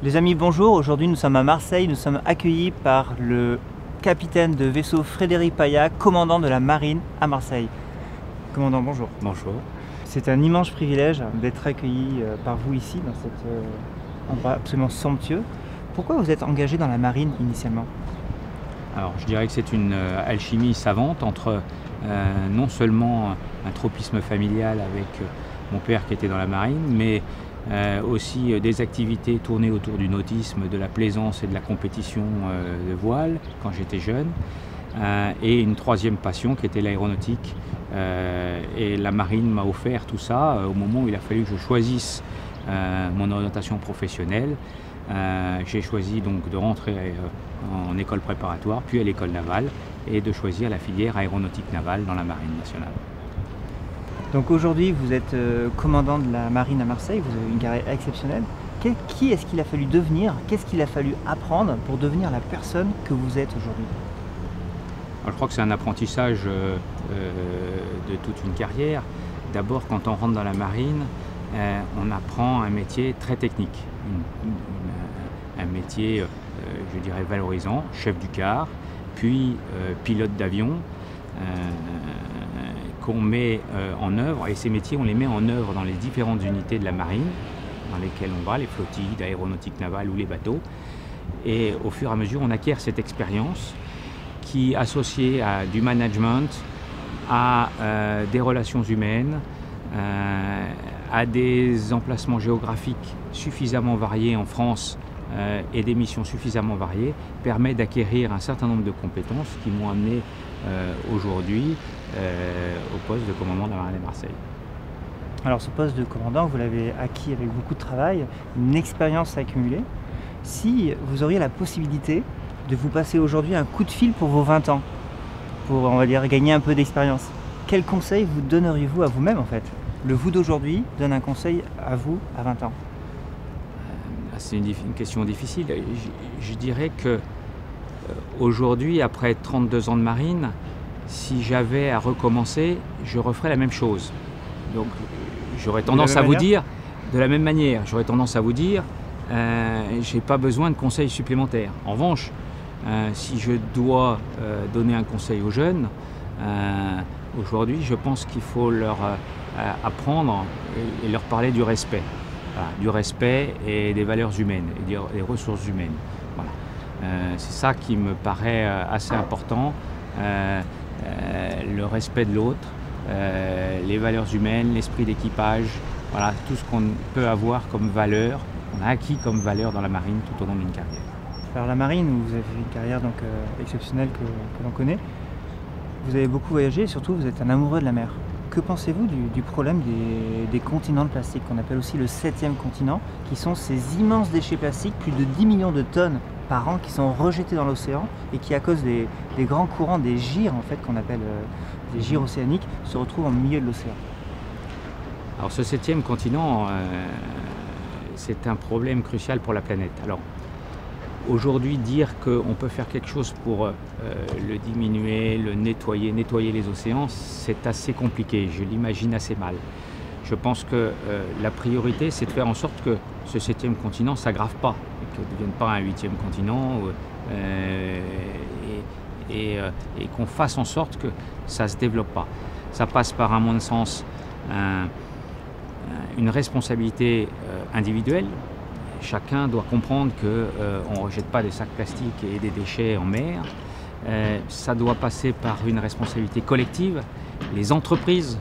Les amis, bonjour. Aujourd'hui, nous sommes à Marseille. Nous sommes accueillis par le capitaine de vaisseau Frédéric Paya, commandant de la marine à Marseille. Commandant, bonjour. Bonjour. C'est un immense privilège d'être accueilli par vous ici, dans cet endroit absolument somptueux. Pourquoi vous êtes engagé dans la marine initialement? Alors, je dirais que c'est une alchimie savante entre non seulement un tropisme familial avec mon père qui était dans la marine, mais aussi des activités tournées autour du nautisme, de la plaisance et de la compétition de voile quand j'étais jeune, et une troisième passion qui était l'aéronautique. Et la marine m'a offert tout ça au moment où il a fallu que je choisisse mon orientation professionnelle. J'ai choisi donc de rentrer en école préparatoire, puis à l'école navale, et de choisir la filière aéronautique navale dans la marine nationale. Donc aujourd'hui, vous êtes commandant de la marine à Marseille, vous avez une carrière exceptionnelle. Qui est-ce qu'il a fallu devenir? Qu'est-ce qu'il a fallu apprendre pour devenir la personne que vous êtes aujourd'hui? Je crois que c'est un apprentissage de toute une carrière. D'abord, quand on rentre dans la marine, on apprend un métier très technique, un métier, je dirais, valorisant, chef du quart, puis pilote d'avion, qu'on met en œuvre, et ces métiers, on les met en œuvre dans les différentes unités de la marine, dans lesquelles on va, les flottilles d'aéronautique navale ou les bateaux. Et au fur et à mesure, on acquiert cette expérience qui, associée à du management, à des relations humaines, à des emplacements géographiques suffisamment variés en France et des missions suffisamment variées, permet d'acquérir un certain nombre de compétences qui m'ont amené aujourd'hui au poste de commandant de la marine de Marseille. Alors ce poste de commandant, vous l'avez acquis avec beaucoup de travail, une expérience accumulée. Si vous auriez la possibilité de vous passer aujourd'hui un coup de fil pour vos 20 ans, pour, on va dire, gagner un peu d'expérience, quel conseil vous donneriez-vous à vous-même en fait? Le vous d'aujourd'hui donne un conseil à vous à 20 ans. C'est une question difficile. Je dirais que aujourd'hui, après 32 ans de marine, si j'avais à recommencer, je referais la même chose. Donc j'aurais tendance à vous dire, de la même manière, j'aurais tendance à vous dire, j'ai pas besoin de conseils supplémentaires. En revanche, si je dois donner un conseil aux jeunes, aujourd'hui, je pense qu'il faut leur apprendre et leur parler du respect. Voilà, du respect et des valeurs humaines et des ressources humaines. Voilà. C'est ça qui me paraît assez important, le respect de l'autre, les valeurs humaines, l'esprit d'équipage, voilà, tout ce qu'on peut avoir comme valeur, qu'on a acquis comme valeur dans la marine tout au long d'une carrière. Alors la marine, où vous avez fait une carrière donc, exceptionnelle que l'on connaît, vous avez beaucoup voyagé et surtout vous êtes un amoureux de la mer. Que pensez-vous du problème des continents de plastique, qu'on appelle aussi le 7e continent, qui sont ces immenses déchets plastiques, plus de 10 millions de tonnes par an qui sont rejetés dans l'océan et qui, à cause des grands courants, des gyres en fait, qu'on appelle des gyres océaniques, se retrouvent au milieu de l'océan? Alors ce 7e continent, c'est un problème crucial pour la planète. Alors aujourd'hui, dire qu'on peut faire quelque chose pour le diminuer, le nettoyer les océans, c'est assez compliqué, je l'imagine assez mal. Je pense que la priorité, c'est de faire en sorte que ce 7e continent ne s'aggrave pas, et qu'il ne devienne pas un 8e continent, et qu'on fasse en sorte que ça ne se développe pas. Ça passe par, à mon sens, une responsabilité individuelle. Chacun doit comprendre qu'on ne rejette pas des sacs plastiques et des déchets en mer. Ça doit passer par une responsabilité collective. Les entreprises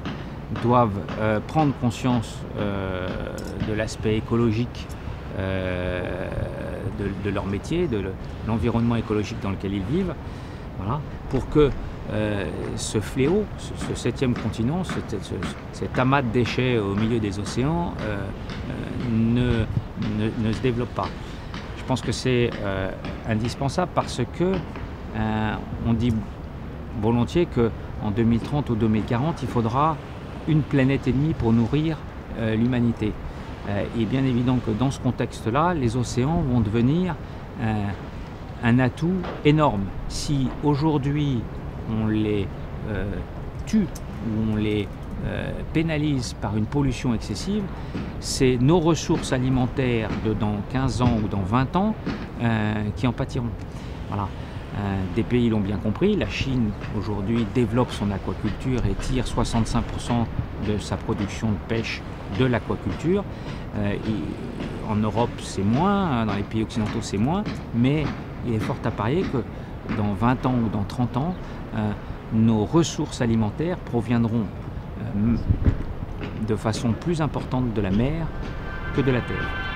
doivent prendre conscience de l'aspect écologique de leur métier, de l'environnement écologique dans lequel ils vivent, voilà, pour que ce fléau, ce 7e continent, cet amas de déchets au milieu des océans ne se développe pas. Je pense que c'est indispensable parce que on dit volontiers qu'en 2030 ou 2040, il faudra une planète et demie pour nourrir l'humanité. Il est bien évident que dans ce contexte-là, les océans vont devenir un atout énorme. Si aujourd'hui on les tue où on les pénalise par une pollution excessive, c'est nos ressources alimentaires de dans 15 ans ou dans 20 ans qui en pâtiront. Voilà. Des pays l'ont bien compris. La Chine aujourd'hui développe son aquaculture et tire 65% de sa production de pêche de l'aquaculture. En Europe c'est moins, dans les pays occidentaux c'est moins, mais il est fort à parier que dans 20 ans ou dans 30 ans, nos ressources alimentaires proviendront de façon plus importante de la mer que de la terre.